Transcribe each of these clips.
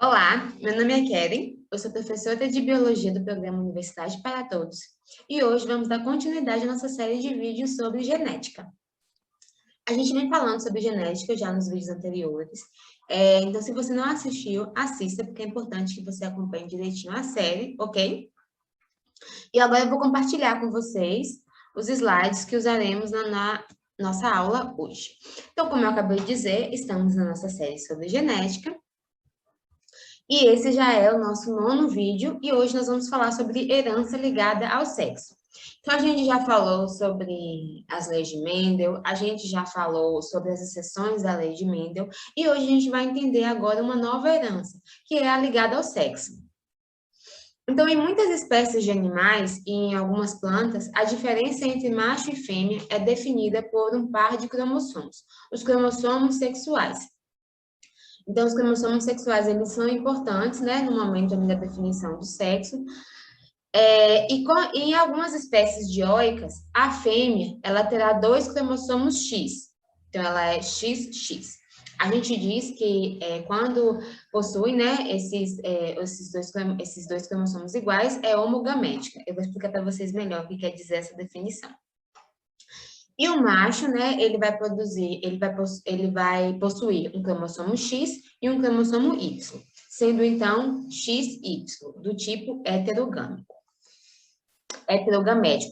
Olá, meu nome é Keren, eu sou professora de Biologia do programa Universidade para Todos e hoje vamos dar continuidade à nossa série de vídeos sobre genética. A gente vem falando sobre genética já nos vídeos anteriores, então se você não assistiu, assista, porque é importante que você acompanhe direitinho a série, ok? E agora eu vou compartilhar com vocês os slides que usaremos na nossa aula hoje. Então, como eu acabei de dizer, estamos na nossa série sobre genética. E esse já é o nosso nono vídeo, e hoje nós vamos falar sobre herança ligada ao sexo. Então, a gente já falou sobre as leis de Mendel, a gente já falou sobre as exceções da lei de Mendel, e hoje a gente vai entender agora uma nova herança, que é a ligada ao sexo. Então, em muitas espécies de animais e em algumas plantas, a diferença entre macho e fêmea é definida por um par de cromossomos, os cromossomos sexuais. Então, os cromossomos sexuais, eles são importantes, né, no momento da definição do sexo. Em algumas espécies dioicas, a fêmea, ela terá dois cromossomos X. Então, ela é XX. A gente diz que quando possui, né, esses dois cromossomos iguais, é homogamética. Eu vou explicar para vocês melhor o que quer dizer essa definição. E o macho, né, ele vai possuir um cromossomo X e um cromossomo Y, sendo então XY, do tipo heterogamético,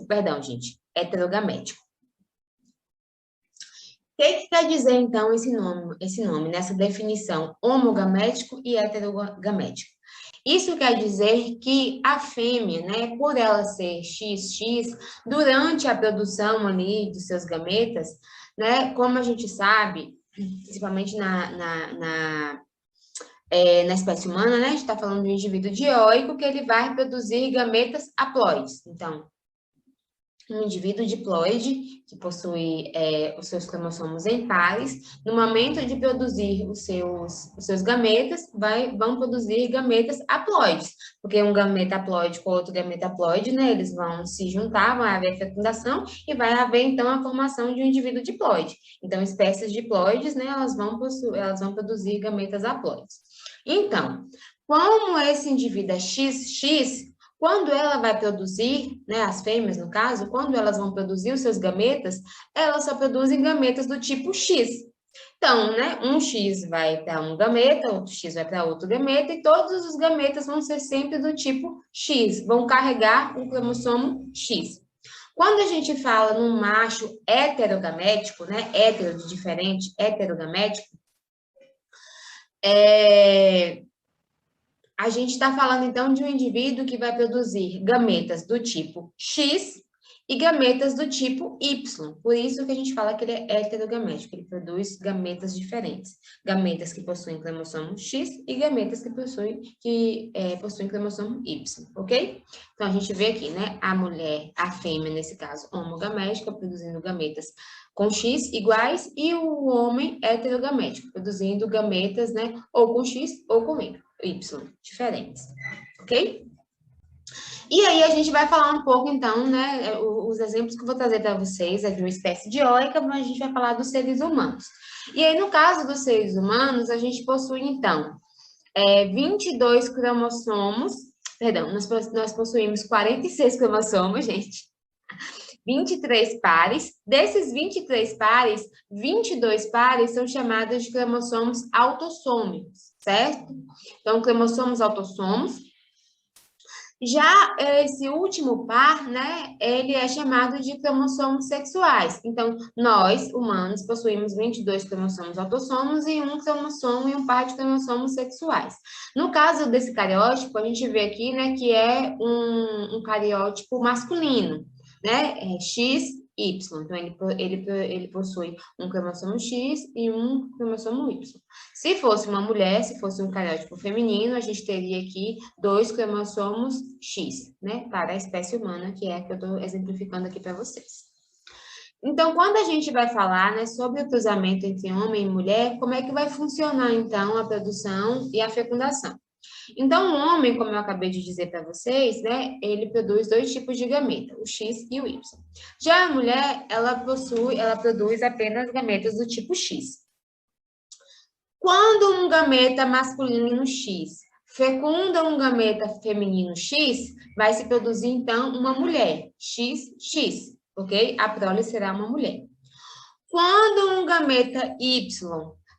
perdão, gente, heterogamético. O que quer dizer, então, esse nome, nessa definição, homogamético e heterogamético? Isso quer dizer que a fêmea, né, por ela ser XX, durante a produção ali dos seus gametas, né, como a gente sabe, principalmente na espécie humana, né, a gente está falando de um indivíduo dioico que ele vai produzir gametas haploides. Então, um indivíduo diploide, que possui os seus cromossomos em pares, no momento de produzir os seus gametas, vão produzir gametas haploides, porque um gameta haploide com outro gameta haploide, né, eles vão se juntar, vai haver fecundação e vai haver, então, a formação de um indivíduo diploide. Então, espécies diploides, né, elas vão produzir gametas haploides. Então, como esse indivíduo é XX, quando ela vai produzir, né, as fêmeas no caso, quando elas vão produzir os seus gametas, elas só produzem gametas do tipo X. Então, né, um X vai para um gameta, outro X vai para outro gameta, e todos os gametas vão ser sempre do tipo X, vão carregar um cromossomo X. Quando a gente fala num macho heterogamético, né, hétero de diferente, heterogamético, a gente está falando, então, de um indivíduo que vai produzir gametas do tipo X e gametas do tipo Y. Por isso que a gente fala que ele é heterogamético, ele produz gametas diferentes. Gametas que possuem cromossomo X e gametas que possuem cromossomo Y, ok? Então, a gente vê aqui, né, a mulher, a fêmea, nesse caso, homogamética, produzindo gametas com X iguais, e o homem heterogamético, produzindo gametas, né, ou com X ou com Y diferentes, ok? E aí a gente vai falar um pouco, então, né, os exemplos que eu vou trazer para vocês é de uma espécie dioica, mas a gente vai falar dos seres humanos. E aí, no caso dos seres humanos, a gente possui, então, 22 cromossomos, perdão, nós possuímos 46 cromossomos, gente, 23 pares. Desses 23 pares, 22 pares são chamados de cromossomos autossômicos, certo? Então, cromossomos autossomos. Já esse último par, né, ele é chamado de cromossomos sexuais. Então, nós, humanos, possuímos 22 cromossomos autossomos e um cromossomo e um par de cromossomos sexuais. No caso desse cariótipo, a gente vê aqui, né, que é um cariótipo masculino, né, XY. Então, ele possui um cromossomo X e um cromossomo Y. Se fosse uma mulher, se fosse um cariótipo feminino, a gente teria aqui 2 cromossomos X, né, para a espécie humana, que é a que eu estou exemplificando aqui para vocês. Então, quando a gente vai falar, né, sobre o cruzamento entre homem e mulher, como é que vai funcionar, então, a produção e a fecundação? Então, o homem, como eu acabei de dizer para vocês, né, ele produz 2 tipos de gameta, o X e o Y. Já a mulher, ela produz apenas gametas do tipo X. Quando um gameta masculino X fecunda um gameta feminino X, vai se produzir, então, uma mulher, XX, ok? A prole será uma mulher. Quando um gameta Y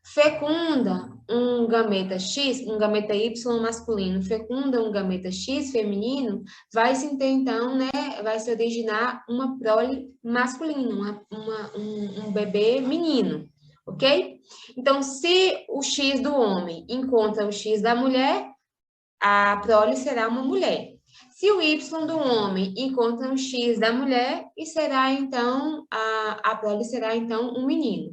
fecunda um gameta X, um gameta Y masculino fecunda um gameta X feminino, vai se ter, então, né, vai se originar uma prole masculina, um bebê menino, ok? Então, se o X do homem encontra o X da mulher, a prole será uma mulher. Se o Y do homem encontra um X da mulher, e será, então, a prole será, então, um menino.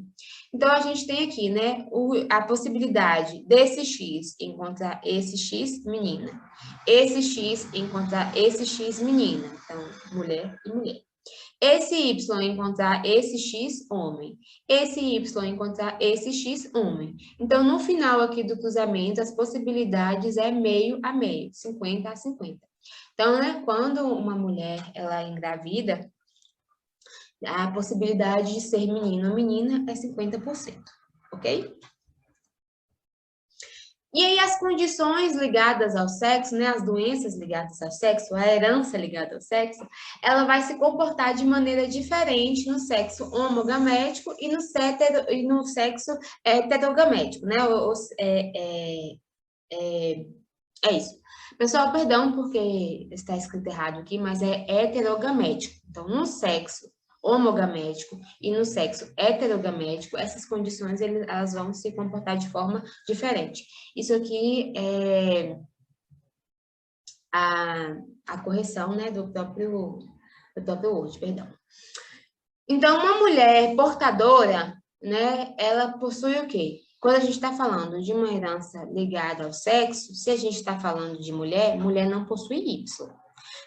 Então, a gente tem aqui, né, a possibilidade desse X encontrar esse X, menina. Esse X encontrar esse X, menina. Então, mulher e mulher. Esse Y encontrar esse X, homem. Esse Y encontrar esse X, homem. Então, no final aqui do cruzamento, as possibilidades é meio a meio, 50 a 50. Então, né, quando uma mulher, ela engravida, a possibilidade de ser menino ou menina é 50%, ok? E aí as condições ligadas ao sexo, né, as doenças ligadas ao sexo, a herança ligada ao sexo, ela vai se comportar de maneira diferente no sexo homogamético e no sexo heterogamético, né? É isso. Pessoal, perdão porque está escrito errado aqui, mas é heterogamético. Então, no sexo homogamético e no sexo heterogamético, essas condições elas vão se comportar de forma diferente. Isso aqui é a correção, né, do próprio Word, perdão. Então, uma mulher portadora, né, ela possui o quê? Quando a gente está falando de uma herança ligada ao sexo, se a gente está falando de mulher, mulher não possui Y.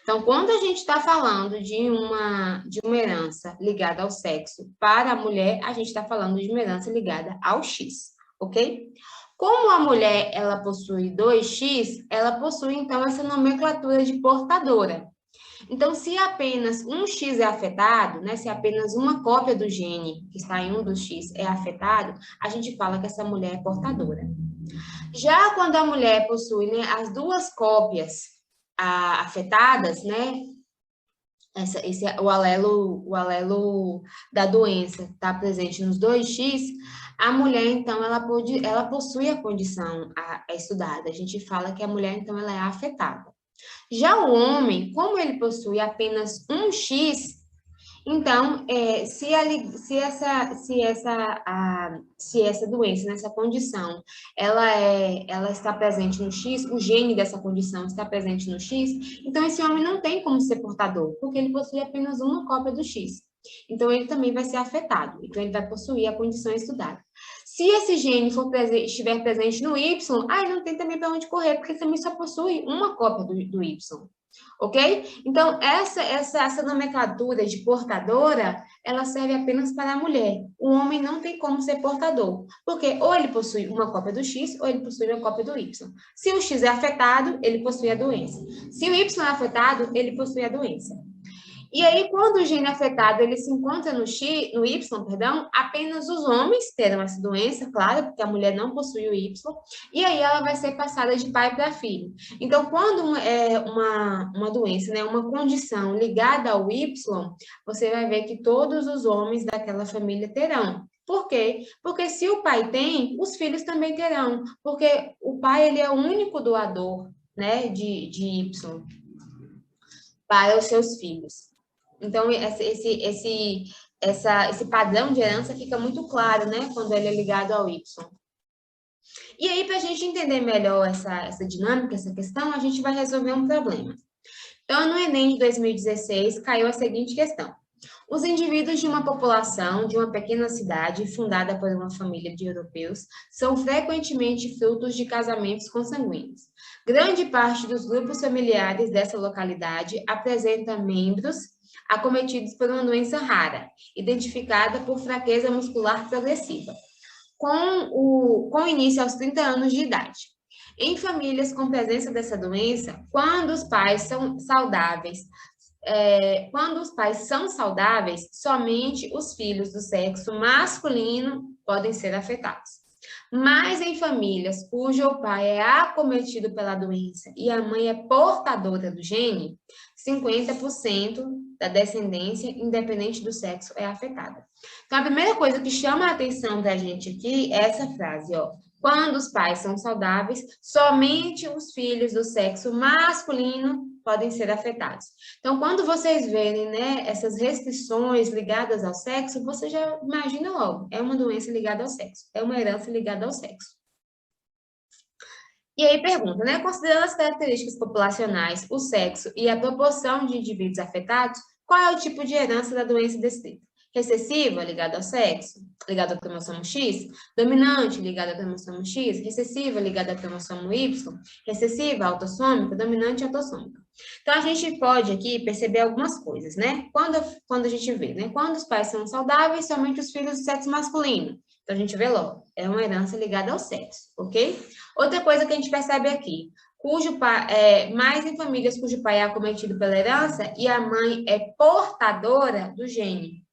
Então, quando a gente está falando de uma herança ligada ao sexo para a mulher, a gente está falando de uma herança ligada ao X, ok? Como a mulher, ela possui 2X, ela possui, então, essa nomenclatura de portadora. Então, se apenas um X é afetado, né, se apenas uma cópia do gene que está em um dos X é afetado, a gente fala que essa mulher é portadora. Já quando a mulher possui, né, as duas cópias afetadas, né, o alelo da doença está presente nos 2X, a mulher, então, ela possui a condição estudada. A gente fala que a mulher, então, ela é afetada. Já o homem, como ele possui apenas um X, então, se essa doença, nessa condição, ela está presente no X, o gene dessa condição está presente no X, então esse homem não tem como ser portador, porque ele possui apenas uma cópia do X. Então, ele também vai ser afetado, então ele vai possuir a condição estudada. Se esse gene estiver presente no Y, não tem também para onde correr, porque também só possui uma cópia do Y. Ok? Então, essa nomenclatura de portadora, ela serve apenas para a mulher. O homem não tem como ser portador, porque ou ele possui uma cópia do X, ou ele possui uma cópia do Y. Se o X é afetado, ele possui a doença. Se o Y é afetado, ele possui a doença. E aí, quando o gene afetado ele se encontra no Y, apenas os homens terão essa doença, claro, porque a mulher não possui o Y, e aí ela vai ser passada de pai para filho. Então, quando é uma doença, né, uma condição ligada ao Y, você vai ver que todos os homens daquela família terão. Por quê? Porque se o pai tem, os filhos também terão, porque o pai ele é o único doador, né, de Y para os seus filhos. Então, esse padrão de herança fica muito claro, né, quando ele é ligado ao Y. E aí, para a gente entender melhor essa dinâmica, essa questão, a gente vai resolver um problema. Então, no Enem de 2016, caiu a seguinte questão. Os indivíduos de uma população de uma pequena cidade, fundada por uma família de europeus, são frequentemente frutos de casamentos consanguíneos. Grande parte dos grupos familiares dessa localidade apresenta membros acometidos por uma doença rara, identificada por fraqueza muscular progressiva, com início aos 30 anos de idade. Em famílias com presença dessa doença, quando os pais são saudáveis, somente os filhos do sexo masculino podem ser afetados. Mas em famílias cujo pai é acometido pela doença e a mãe é portadora do gene, 50% da descendência, independente do sexo, é afetada. Então, a primeira coisa que chama a atenção da gente aqui é essa frase, ó. Quando os pais são saudáveis, somente os filhos do sexo masculino podem ser afetados. Então, quando vocês verem, né, essas restrições ligadas ao sexo, você já imagina logo, é uma doença ligada ao sexo, é uma herança ligada ao sexo. E aí pergunta, né, considerando as características populacionais, o sexo e a proporção de indivíduos afetados, qual é o tipo de herança da doença descrita? Recessiva, ligada ao sexo, ligada ao cromossomo X, dominante, ligada ao cromossomo X, recessiva, ligada ao cromossomo Y, recessiva, autossômica, dominante, autossômica. Então, a gente pode aqui perceber algumas coisas, né? Quando a gente vê, né? Quando os pais são saudáveis, somente os filhos do sexo masculino. Então, a gente vê logo, é uma herança ligada ao sexo, ok? Outra coisa que a gente percebe aqui, cujo pai, mais em famílias cujo pai é acometido pela herança e a mãe é portadora do gene.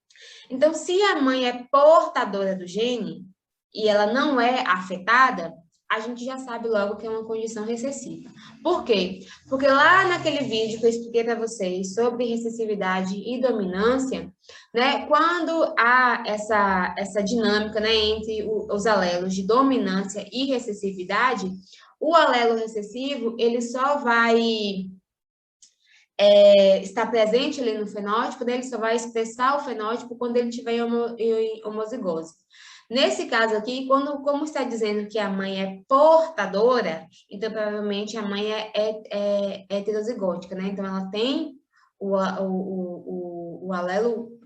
Então, se a mãe é portadora do gene e ela não é afetada, a gente já sabe logo que é uma condição recessiva. Por quê? Porque lá naquele vídeo que eu expliquei para vocês sobre recessividade e dominância, né, quando há essa dinâmica, né, entre os alelos de dominância e recessividade, o alelo recessivo, ele só vai estar presente ali no fenótipo, né, ele só vai expressar o fenótipo quando ele tiver em homozigose. Nesse caso aqui, como está dizendo que a mãe é portadora, então provavelmente a mãe é heterozigótica, né? Então ela tem o alelo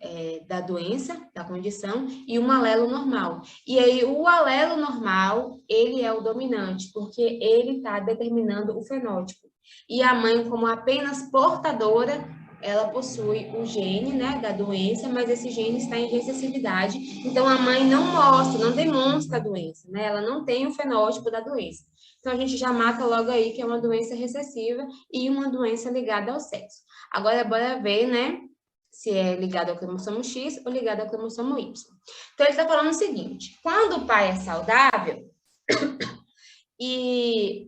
da doença, da condição, e um alelo normal. E aí o alelo normal, ele é o dominante, porque ele está determinando o fenótipo. E a mãe, como apenas portadora, ela possui o gene, né, da doença, mas esse gene está em recessividade, então a mãe não mostra, não demonstra a doença, né, ela não tem o fenótipo da doença. Então a gente já mata logo aí que é uma doença recessiva e uma doença ligada ao sexo. Agora bora ver, né, se é ligado ao cromossomo X ou ligado ao cromossomo Y. Então ele está falando o seguinte, quando o pai é saudável e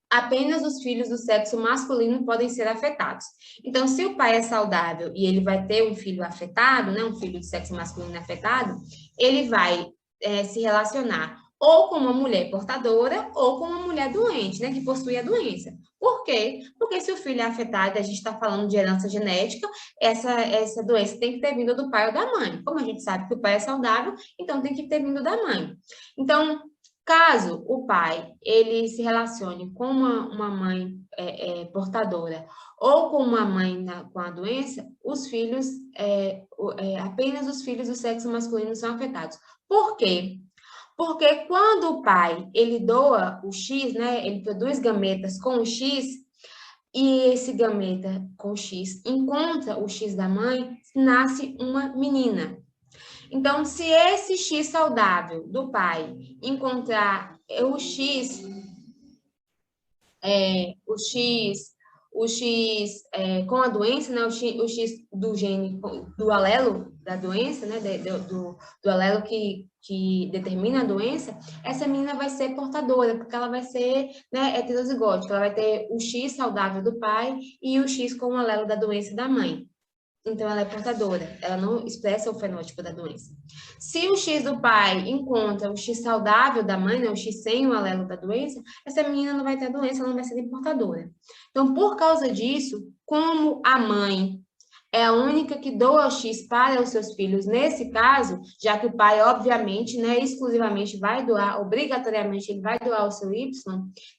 apenas os filhos do sexo masculino podem ser afetados. Então, se o pai é saudável e ele vai ter um filho afetado, né, um filho do sexo masculino afetado, ele vai se relacionar ou com uma mulher portadora ou com uma mulher doente, né, que possui a doença. Por quê? Porque se o filho é afetado, a gente está falando de herança genética, essa doença tem que ter vindo do pai ou da mãe. Como a gente sabe que o pai é saudável, então tem que ter vindo da mãe. Então, caso o pai ele se relacione com uma mãe portadora ou com uma mãe com a doença, os filhos, apenas os filhos do sexo masculino são afetados. Por quê? Porque quando o pai ele doa o X, né, ele produz gametas com o X, e esse gameta com o X encontra o X da mãe, nasce uma menina. Então, se esse X saudável do pai encontrar o X, com a doença, né, o X do gene, do alelo da doença, né, do alelo que determina a doença, essa menina vai ser portadora, porque ela vai ser, né, heterozigótica, ela vai ter o X saudável do pai e o X com o alelo da doença da mãe. Então, ela é portadora, ela não expressa o fenótipo da doença. Se o X do pai encontra o X saudável da mãe, né, o X sem o alelo da doença, essa menina não vai ter a doença, ela não vai ser portadora. Então, por causa disso, como a mãe é a única que doa o X para os seus filhos nesse caso, já que o pai, obviamente, né, exclusivamente vai doar, obrigatoriamente ele vai doar o seu Y,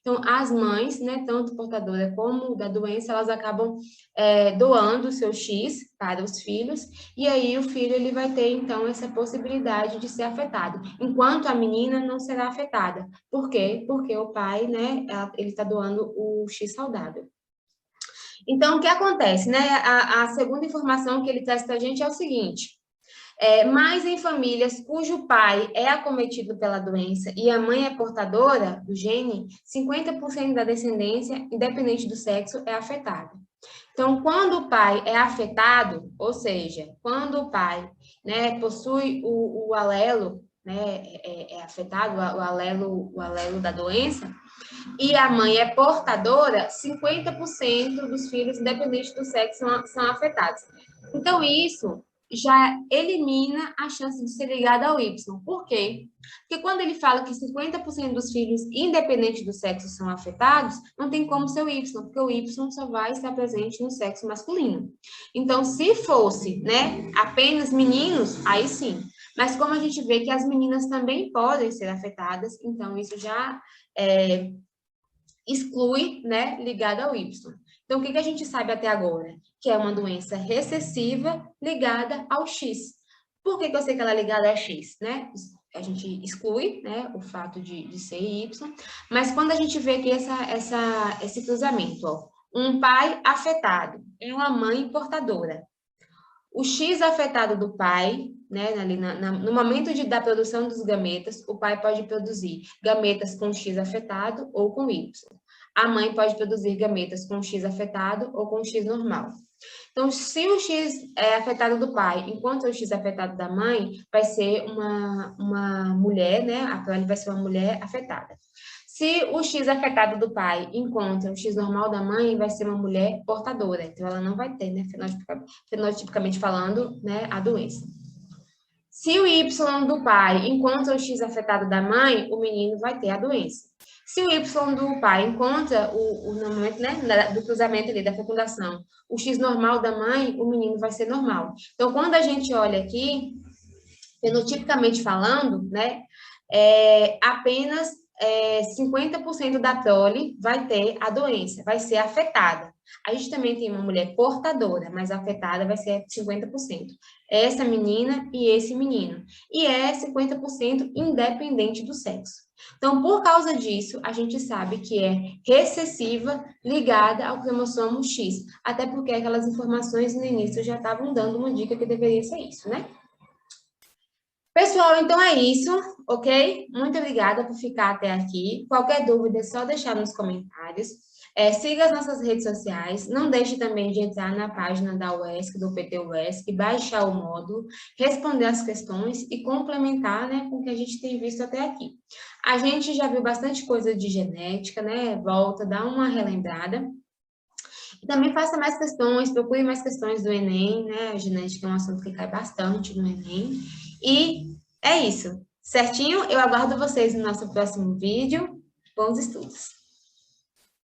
então as mães, né, tanto portadora como da doença, elas acabam doando o seu X para os filhos, e aí o filho ele vai ter, então, essa possibilidade de ser afetado, enquanto a menina não será afetada. Por quê? Porque o pai, né, ele está doando o X saudável. Então, o que acontece, né? A segunda informação que ele traz para a gente é o seguinte: mas em famílias cujo pai é acometido pela doença e a mãe é portadora do gene, 50% da descendência, independente do sexo, é afetada. Então, quando o pai é afetado, ou seja, quando o pai, né, possui o alelo né, é afetado, o alelo da doença, e a mãe é portadora, 50% dos filhos, independente do sexo, são afetados. Então, isso já elimina a chance de ser ligada ao Y. Por quê? Porque quando ele fala que 50% dos filhos, independente do sexo, são afetados, não tem como ser o Y, porque o Y só vai estar presente no sexo masculino. Então, se fosse, né, apenas meninos, aí sim. Mas como a gente vê que as meninas também podem ser afetadas, então isso já exclui, né, ligado ao Y. Então, o que a gente sabe até agora? Que é uma doença recessiva ligada ao X. Por que eu sei que ela é ligada a X, né? A gente exclui, né, o fato de ser Y, mas quando a gente vê que esse cruzamento, ó, um pai afetado e uma mãe portadora, o X afetado do pai, né, ali no momento da produção dos gametas, o pai pode produzir gametas com X afetado ou com Y. A mãe pode produzir gametas com X afetado ou com X normal. Então, se o X é afetado do pai, enquanto o X afetado da mãe, vai ser uma mulher, né? A prole vai ser uma mulher afetada. Se o X afetado do pai encontra o X normal da mãe, vai ser uma mulher portadora. Então, ela não vai ter, né, fenotipicamente falando, né, a doença. Se o Y do pai encontra o X afetado da mãe, o menino vai ter a doença. Se o Y do pai encontra, no momento, né, do cruzamento ali, da fecundação, o X normal da mãe, o menino vai ser normal. Então, quando a gente olha aqui, fenotipicamente falando, né, apenas 50% da prole vai ter a doença, vai ser afetada. A gente também tem uma mulher portadora, mas afetada vai ser 50%. Essa menina e esse menino. E é 50% independente do sexo. Então, por causa disso, a gente sabe que é recessiva ligada ao cromossomo X. Até porque aquelas informações no início já estavam dando uma dica que deveria ser isso, né? Pessoal, então é isso, ok? Muito obrigada por ficar até aqui. Qualquer dúvida é só deixar nos comentários. Siga as nossas redes sociais. Não deixe também de entrar na página da UESC, do PT UESC, baixar o módulo, responder as questões e complementar, né, com o que a gente tem visto até aqui. A gente já viu bastante coisa de genética, né? Volta, dá uma relembrada. E também faça mais questões, procure mais questões do Enem, né? A genética é um assunto que cai bastante no Enem. E é isso, certinho? Eu aguardo vocês no nosso próximo vídeo. Bons estudos!